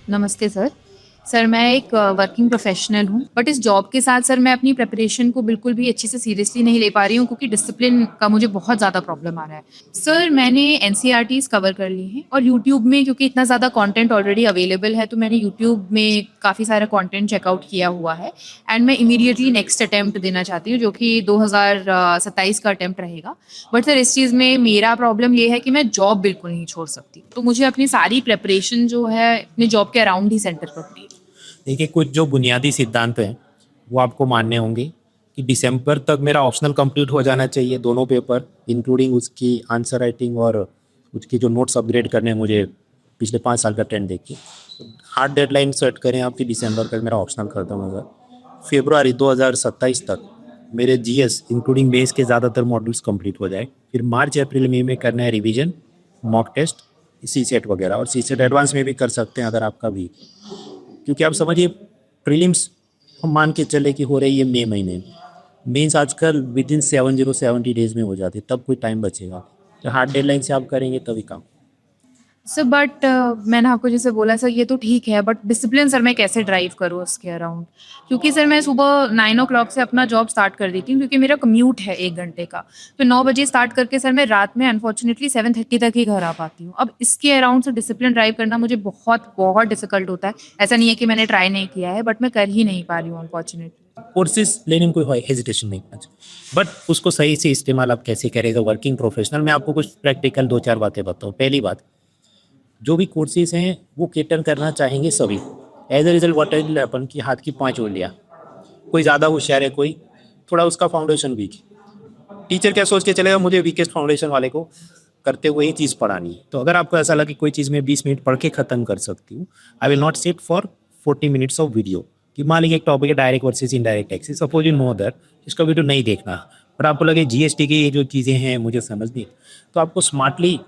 नमस्ते sir. Sir मैं एक वर्किंग प्रोफेशनल हूँ, बट इस जॉब के साथ सर मैं अपनी प्रिपरेशन को बिल्कुल भी अच्छे से सीरियसली नहीं ले पा रही हूँ क्योंकि डिसिप्लिन का मुझे बहुत ज़्यादा प्रॉब्लम आ रहा है। सर मैंने एनसीईआरटीज़ कवर कर ली हैं और यूट्यूब में क्योंकि इतना ज़्यादा कंटेंट ऑलरेडी अवेलेबल है, तो मैंने यूट्यूब में काफ़ी सारा कंटेंट चेकआउट किया हुआ है एंड मैं इमीडिएटली नेक्स्ट अटेम्प्ट देना चाहती हूँ, जो कि 2027 का अटेम्प्ट रहेगा। बट सर इस चीज़ में मेरा प्रॉब्लम ये है कि मैं जॉब बिल्कुल नहीं छोड़ सकती, तो मुझे अपनी सारी प्रिपरेशन जो है अपने जॉब के अराउंड ही सेंटर करनी है। देखिए, कुछ जो बुनियादी सिद्धांत हैं वो आपको मानने होंगे कि दिसंबर तक मेरा ऑप्शनल कंप्लीट हो जाना चाहिए, दोनों पेपर इंक्लूडिंग उसकी आंसर राइटिंग और उसके जो नोट्स अपग्रेड करने हैं मुझे पिछले 5 साल का ट्रेंड देखिए। हार्ड डेडलाइन सेट करें आप कि दिसंबर तक मेरा ऑप्शनल खत्म होगा। फेब्रुआरी 2027 तक मेरे जीएस इंक्लूडिंग बेस के ज़्यादातर मॉड्यूल्स कंप्लीट हो जाए। फिर मार्च अप्रैल मई में करना है रिवीजन, मॉक टेस्ट, सी सेट वगैरह, और सी सेट एडवांस में भी कर सकते हैं अगर आपका भी, क्योंकि आप समझिए प्रीलिम्स हम मान के चले कि हो रही है मई महीने, मेंस आजकल विद इन 70 डेज में हो जाती है, तब कोई टाइम बचेगा। तो हार्ड डेडलाइन से आप करेंगे तभी काम। सर बट मैंने आपको जैसे बोला सर, ये तो ठीक है, बट डिसिप्लिन सर मैं कैसे ड्राइव करूँ उसके अराउंड? क्योंकि सर मैं सुबह 9 o'clock से अपना जॉब स्टार्ट कर देती हूँ क्योंकि मेरा कम्यूट है 1 घंटे का। तो 9 बजे स्टार्ट करके सर मैं रात में अनफॉर्चुनेटली 7:30 तक ही घर आ पाती हूँ। अब इसके अराउंड से डिसिप्लिन ड्राइव करना मुझे बहुत बहुत डिफिकल्ट होता है। ऐसा नहीं है कि मैंने ट्राई नहीं किया है, बट मैं कर ही नहीं पा रही हूँ अनफॉर्चुनेटली। कोर्सेज लेने में कोई हेजिटेशन नहीं करना चाहिए, बट उसको सही से इस्तेमाल आप कैसे करेगा वर्किंग प्रोफेशनल। मैं आपको कुछ प्रैक्टिकल 2-4 बातें बताऊँ। पहली बात, जो भी कोर्सेज हैं वो केटर करना चाहेंगे सभी। As a result what will happen कि हाथ की 5 उंगलियाँ, कोई ज़्यादा होशियार है, कोई थोड़ा उसका फाउंडेशन वीक है। टीचर क्या सोच के चलेगा, मुझे वीकेस्ट फाउंडेशन वाले को करते हुए ही चीज़ पढ़ानी है। तो अगर आपको ऐसा लगे कोई चीज़ में 20 मिनट पढ़ के ख़त्म कर सकती हूँ, I will not sit for 40 minutes of video. कि मान लीजिए एक टॉपिक है direct versus indirect taxes, suppose you know that, इसका वीडियो नहीं देखना, पर आपको लगे जीएसटी की ये जो चीज़ें हैं मुझे समझनी, तो आपको स्मार्टली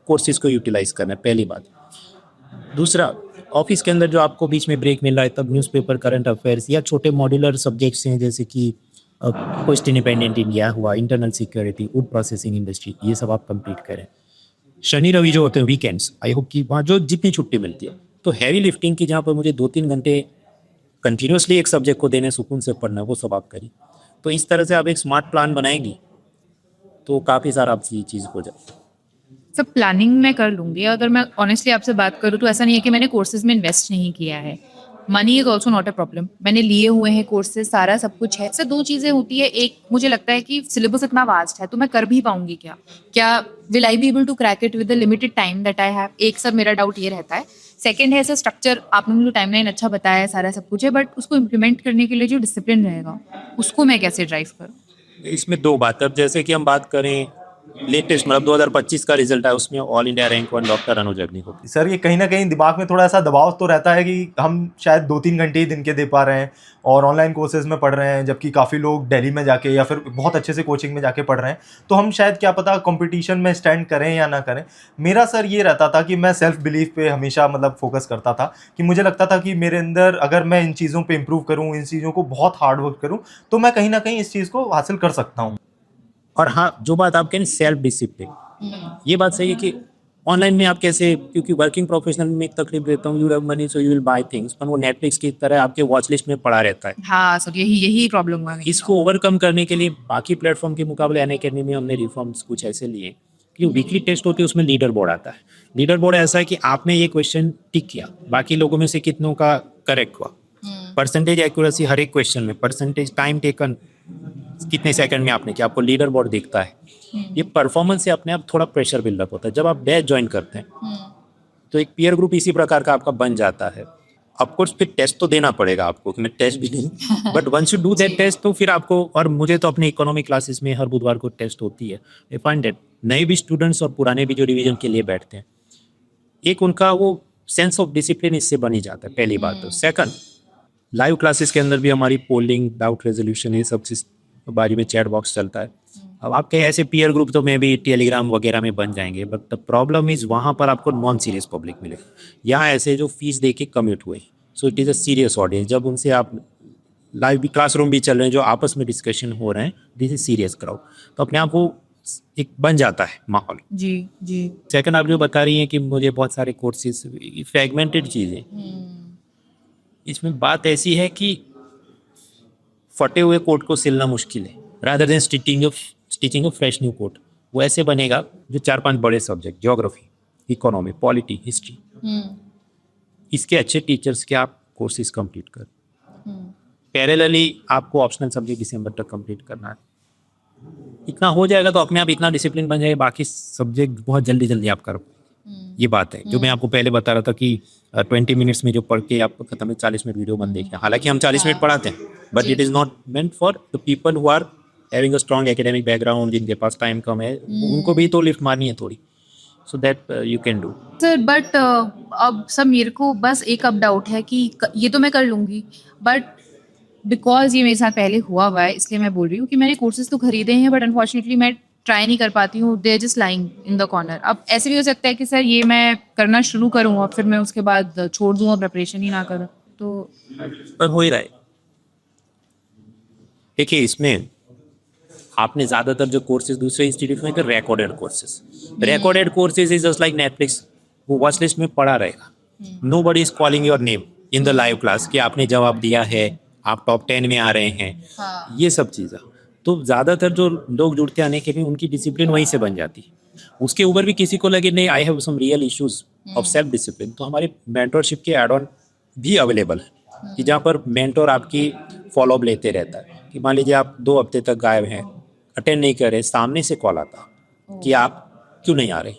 कोर्सेज को यूटिलाइज करना है, पहली बात। दूसरा, ऑफिस के अंदर जो आपको बीच में ब्रेक मिल रहा है, तब न्यूज़पेपर, करंट अफेयर्स या छोटे मॉड्यूलर सब्जेक्ट्स हैं जैसे कि पोस्ट इंडिपेंडेंट इंडिया हुआ, internal security, food processing industry, ये सब आप कंप्लीट करें। शनि रवि जो होते हैं वीकेंड्स, आई होप कि वहाँ जो जितनी छुट्टी मिलती है, तो हैवी लिफ्टिंग की जहाँ पर मुझे 2-3 घंटे कंटिन्यूसली एक सब्जेक्ट को देने, सुकून से पढ़ना, वो सब आप करिए। तो इस तरह से आप एक स्मार्ट प्लान बनाएंगी तो काफ़ी सारा आपकी चीज़ हो जाए। सब प्लानिंग मैं कर लूँगी। अगर मैं ऑनेस्टली आपसे बात करूँ तो ऐसा नहीं है कि मैंने कोर्सेज़ में इन्वेस्ट नहीं किया है। Money is also not a problem. मैंने लिए हुए हैं कोर्सेज़, सारा सब कुछ है। सर 2 चीज़ें होती है, एक मुझे लगता है कि सिलेबस इतना वास्ट है तो मैं कर भी पाऊँगी क्या? क्या will I be able to crack it with the limited time that I have? एक सर मेरा डाउट ये रहता है। सेकंड है सर स्ट्रक्चर, आपने मुझे टाइमलाइन अच्छा बताया है, सारा सब कुछ है, बट उसको इम्प्लीमेंट करने के लिए जो डिसिप्लिन रहेगा, उसको मैं कैसे ड्राइव करूँ? इसमें दो बात, अब जैसे कि हम बात करें लेटेस्ट, मतलब 2025 का रिजल्ट है, उसमें ऑल इंडिया रैंक 1 डॉक्टर अनुज अग्निहोत्री। सर ये कहीं ना कहीं दिमाग में थोड़ा सा दबाव तो रहता है कि हम शायद 2-3 घंटे ही दिन के दे पा रहे हैं और ऑनलाइन कोर्सेज में पढ़ रहे हैं, जबकि काफ़ी लोग दिल्ली में जाके या फिर बहुत अच्छे से कोचिंग में जाके पढ़ रहे हैं। तो हम शायद क्या पता कंपटीशन में स्टैंड करें या ना करें। मेरा सर ये रहता था कि मैं सेल्फ बिलीफ पे हमेशा मतलब फोकस करता था कि मुझे लगता था कि मेरे अंदर अगर मैं इन चीज़ों पे इम्प्रूव करूँ, इन चीज़ों को बहुत हार्ड वर्क करूँ, तो मैं कहीं ना कहीं इस चीज़ को हासिल कर सकता हूँ। और हाँ, जो बात आप कहें सेल्फ डिसिप्लिन, ये बात सही है कि ऑनलाइन में आप कैसे, क्योंकि वर्किंग प्रोफेशनल में एक तकलीफ देता हूँ, you have money so you will buy things, पर वो नेटफ्लिक्स की तरह आपके वॉच लिस्ट में पड़ा रहता है। हाँ सर, यही यही प्रॉब्लम हुआ मेरे इसको ओवरकम करने के लिए बाकी प्लेटफॉर्म के मुकाबले अनअकैडमी में हमने रिफॉर्म्स कुछ ऐसे लिए कि वीकली टेस्ट होती है, उसमें लीडर बोर्ड आता है। लीडर बोर्ड ऐसा है कि आपने ये क्वेश्चन टिक किया, बाकी लोगों में से कितनों का करेक्ट हुआ, परसेंटेज एक्यूरेसी हर एक क्वेश्चन में, परसेंटेज टाइम टेकन कितने सेकंड में आपने किया, आपको लीडर बोर्ड दिखता है। ये परफॉर्मेंस से अपने आप थोड़ा प्रेशर बिल्डअप होता है। जब आप बैच ज्वाइन करते हैं तो एक पीयर ग्रुप इसी प्रकार का आपका बन जाता है। ऑफकोर्स फिर टेस्ट तो देना पड़ेगा आपको, मैं टेस्ट भी नहीं, but once you do that test तो फिर आपको, और मुझे तो अपने इकोनॉमिक क्लासेस में हर बुधवार को टेस्ट होती है। आई फाइंड दैट नए भी स्टूडेंट्स और पुराने भी जो रिवीजन के लिए बैठते हैं, एक उनका वो सेंस ऑफ डिसिप्लिन इससे बन ही जाता है, पहली बात। तो सेकंड, लाइव क्लासेस के अंदर भी हमारी पोलिंग, डाउट रेजोल्यूशन, ये सब चीज़ बारी में चैट बॉक्स चलता है। अब आपके ऐसे पीयर ग्रुप तो में भी टेलीग्राम वगैरह में बन जाएंगे, बट द प्रॉब्लम इज वहाँ पर आपको नॉन सीरियस पब्लिक मिलेगा। यहाँ ऐसे जो फीस दे के कमिट हुए, so it is a serious audience. जब उनसे आप लाइव भी क्लासरूम भी चल रहे हैं, जो आपस में डिस्कशन हो रहे हैं, दिस इज सीरियस क्राउड, तो अपने आप वो एक बन जाता है माहौल। जी जी। सेकंड, आप जो बता रही हैं कि मुझे बहुत सारे कोर्सेज, फ्रेगमेंटेड चीज़ें, इसमें बात ऐसी है कि फटे हुए कोट को सिलना मुश्किल है, rather than stitching of fresh new coat. वो ऐसे बनेगा जो 4-5 बड़े subject, geography, economy, polity, history, इसके अच्छे टीचर्स के आप कोर्सेज कंप्लीट कर। पैरेलली आपको ऑप्शनल सब्जेक्ट दिसंबर तक कंप्लीट करना है। इतना हो जाएगा तो अपने आप इतना डिसिप्लिन बन जाएगा, बाकी सब्जेक्ट बहुत जल्दी जल्दी आप कर। ये बात है जो मैं आपको पहले बता रहा था कि 20 मिनट्स में जो पढ़ के आप खत्म है, 40 मिनट वीडियो बंद देखें। हालांकि हम 40 मिनट पढ़ाते हैं, but it is not meant for the people who are having a strong academic background, जिनके पास टाइम कम है, उनको भी तो लिफ्ट मारनी है थोड़ी, so that you can do. Sir but अब सब मेरे को बस एक अब डाउट है कि ये तो मैं कर लूँगी, बट बिकॉज ये मेरे साथ पहले हुआ है इसलिए मैं बोल रही हूँ कि मैंने कोर्सेज तो खरीदे हैं, बट अनफॉर्चुनेटली मैं ट्राई नहीं कर पाती हूँ, they just lying in the corner. अब ऐसे भी हो सकता है कि सर ये मैं करना शुरू करूँ और फिर मैं उसके बाद छोड़ दूँ और प्रिपरेशन ही ना करूँ, तो पर हो ही रहा है। देखिए, इसमें आपने ज़्यादातर जो कोर्सेज दूसरे इंस्टीट्यूट में recorded courses is just like Netflix, वो वॉच लिस्ट में पड़ा रहेगा। Nobody is calling your name in the live class कि आपने जवाब दिया है, आप टॉप 10 में आ रहे हैं। हाँ। ये सब चीज़ें तो ज़्यादातर जो लोग जुड़ते आने के लिए उनकी डिसिप्लिन वहीं से बन जाती है। उसके ऊपर भी किसी को लगे नहीं I have some real issues of self discipline, तो हमारे मेंटरशिप के एड ऑन भी अवेलेबल है कि जहाँ पर मेंटर आपकी फॉलोअप लेते रहता है कि मान लीजिए आप 2 हफ्ते तक गायब हैं, अटेंड नहीं कर रहे, सामने से कॉल आता कि आप क्यों नहीं आ रहे,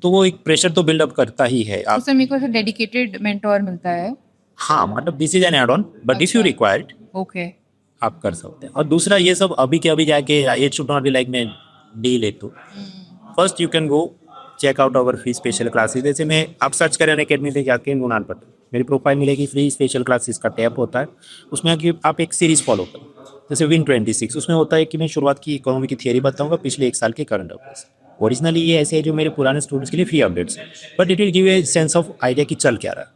तो वो एक प्रेशर तो बिल्डअप करता ही है। आप सर मेरे को डेडिकेटेड मेंटोर मिलता है। हाँ, मतलब this is an add on, but if you required okay, आप कर सकते हैं। और दूसरा ये सब अभी के अभी जाके it should not be like मैं deal it to. First you can go check out our free special classes. जैसे मैं आप सर्च करें अकेडमी पे जाके नूनान पर मेरी प्रोफाइल मिलेगी, फ्री स्पेशल क्लासेस का टैब होता है, उसमें आप एक सीरीज़ फॉलो करें। जैसे विन 26 उसमें होता है कि मैं शुरुआत की इकोनॉमी की थियरी बताऊंगा, पिछले 1 साल के करंट अफेयर्स। ओरिजिनली ये ऐसे है जो मेरे पुराने स्टूडेंट्स के लिए free updates, but it will give a sense of idea कि चल क्या रहा है।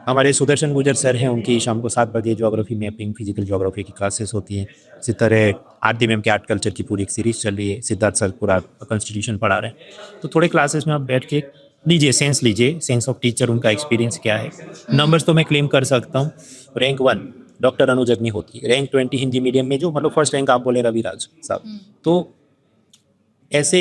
हमारे सुदर्शन गुजर सर हैं, उनकी शाम को 7 बजे ज्योग्राफी मैपिंग फिजिकल ज्योग्राफी की क्लासेस होती हैं। इसी तरह आरती मैम के आर्ट कल्चर की पूरी एक सीरीज चल रही है, सिद्धार्थ सर पूरा कॉन्स्टिट्यूशन पढ़ा रहे हैं। तो थोड़े क्लासेस में आप बैठ के लीजिए, सेंस ऑफ टीचर, उनका एक्सपीरियंस क्या है। नंबर्स तो मैं क्लेम कर सकता हूँ, रैंक 1 डॉक्टर अनुज अग्निहोत्री, रैंक 20 हिंदी मीडियम में, जो मतलब फर्स्ट रैंक आप बोले रविराज साहब। तो ऐसे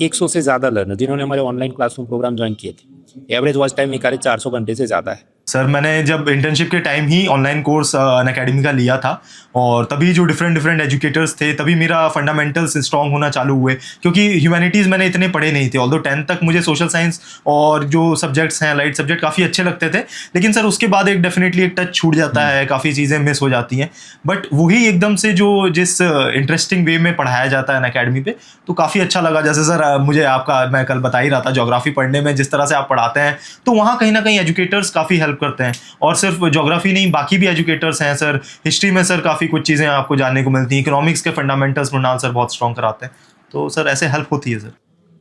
100 से ज़्यादा लर्नर जिन्होंने हमारे ऑनलाइन क्लासरूम प्रोग्राम ज्वाइन किए थे। एवरेज वॉच टाइम निकाले 400 घंटे से ज़्यादा है। सर मैंने जब इंटर्नशिप के टाइम ही ऑनलाइन कोर्स अनअकैडमी का लिया था, और तभी जो डिफरेंट एजुकेटर्स थे, तभी मेरा फंडामेंटल्स स्ट्रॉन्ग होना चालू हुए, क्योंकि ह्यूमैनिटीज़ मैंने इतने पढ़े नहीं थे। ऑल्दो 10th तक मुझे सोशल साइंस और जो सब्जेक्ट्स हैं लाइट सब्जेक्ट काफ़ी अच्छे लगते थे, लेकिन सर उसके बाद एक डेफिनेटली एक टच छूट जाता है, काफ़ी चीज़ें मिस हो जाती हैं। बट वही एकदम से जो जिस इंटरेस्टिंग वे में पढ़ाया जाता है अनअकैडमी पे, तो काफ़ी अच्छा लगा। जैसे सर मुझे आपका, मैं कल बता ही रहा था, ज्योग्राफी पढ़ने में जिस तरह से आप पढ़ाते हैं, तो वहाँ कहीं ना कहीं एजुकेटर्स काफ़ी हेल्प करते हैं। और सिर्फ ज्योग्राफी नहीं, बाकी भी एजुकेटर्स हैं सर। हिस्ट्री में सर काफ़ी कुछ चीज़ें आपको जानने को मिलती हैं। इकोनॉमिक्स के फंडामेंटल्स मृणाल सर बहुत स्ट्रॉन्ग कराते हैं, तो सर ऐसे हेल्प होती है। सर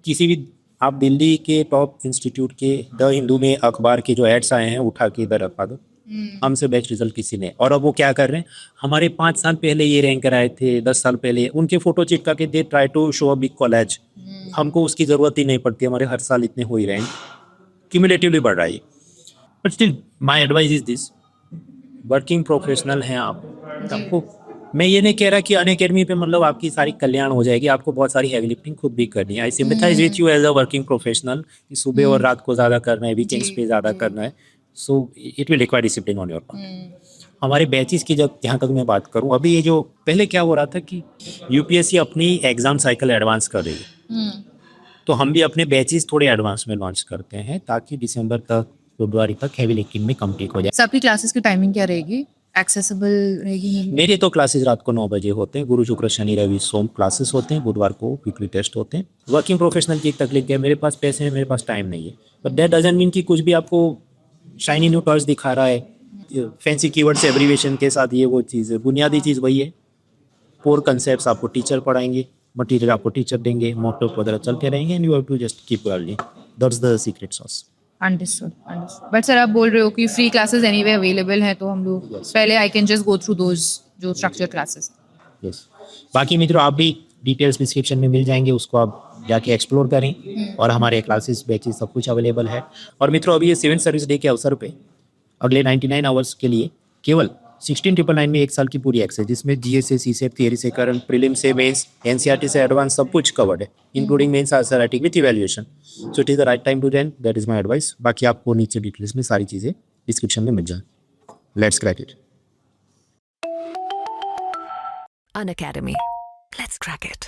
किसी भी आप दिल्ली के टॉप इंस्टीट्यूट के द हिंदू में अखबार के जो एड्स आए हैं उठा के इधर रखा दो, हमसे बेस्ट रिजल्ट किसी ने। और अब वो क्या कर रहे हैं, हमारे 5 साल पहले ये रैंकर आए थे, 10 साल पहले, उनके फोटो चिपका के दे try to show a big college. हमको उसकी ज़रूरत ही नहीं पड़ती, हमारे हर साल इतने हो ही रहे हैं, क्यूमुलेटिवली बढ़ रहा है। But still my advice is this, working professional हैं आपको मैं ये नहीं कह रहा कि अनअकैडमी पे मतलब आपकी सारी कल्याण हो जाएगी, आपको बहुत सारी हैवी लिफ्टिंग खुद भी करनी है। I sympathize with you as a working professional कि सुबह और रात को ज़्यादा करना है, वीकेंड्स पे ज़्यादा करना है, so it will require discipline on your part. हमारे बैचेस की जब यहाँ तक मैं बात करूँ, अभी ये जो पहले क्या हो रहा था कि यूपीएससी अपनी एग्जाम साइकिल एडवांस कर रही है, तो हम भी अपने बैचेस थोड़े एडवांस में लॉन्च करते हैं ताकि दिसंबर तक, फरवरी तक हैवी लिफ्टिंग में कंप्लीट हो जाए। सबकी क्लासेस की टाइमिंग क्या रहेगी, एक्सेसिबल रहेगी? मेरे तो क्लासेस रात को 9 बजे होते हैं, गुरु शुक्र शनि रवि सोम क्लासेस होते हैं, बुधवार को वीकली टेस्ट होते हैं। वर्किंग प्रोफेशनल की एक तकलीफ है, मेरे पास पैसे हैं, मेरे पास टाइम नहीं है, बट दैट डजंट मीन कि कुछ भी आपको शाइनी न्यू टॉयज दिखा रहा है, फैंसी कीवर्ड्स एब्रीविएशन के साथ। ये वो चीज़ है, बुनियादी चीज़ वही है। कोर कंसेप्ट आपको टीचर पढ़ाएंगे, मटीरियल आपको टीचर देंगे, मोटो वगैरह चलते रहेंगे, and you have to just keep learning, that's the secret sauce. Understood. But sir आप बोल रहे हो कि फ्री क्लासेस एनीवे अवेलेबल हैं, तो हम लोग पहले I can just go through those जो स्ट्रक्चर क्लासेस। यस, बाकी मित्रों आप भी डिटेल्स डिस्क्रिप्शन में मिल जाएंगे, उसको आप जाके एक्सप्लोर करें, और हमारे क्लासेस बैचेस सब कुछ अवेलेबल है। और मित्रों अभी ये सिविल सर्विस डे के अवसर पे अगले 99 आवर्स के लिए केवल 16,999 में 1 साल की पूरी एक्सेस, जिसमें जीएस से सीसेट, थियरी से करंट, प्रीलिम से मेंस, एनसीईआरटी से एडवांस सब कुछ कवर्ड है, including mains answer with evaluation. So it is the right time to join, that is my advice. बाकी आपको नीचे डिटेल्स में सारी चीज़ें डिस्क्रिप्शन में मिल जाए। Let's crack it. An Academy. Let's crack it.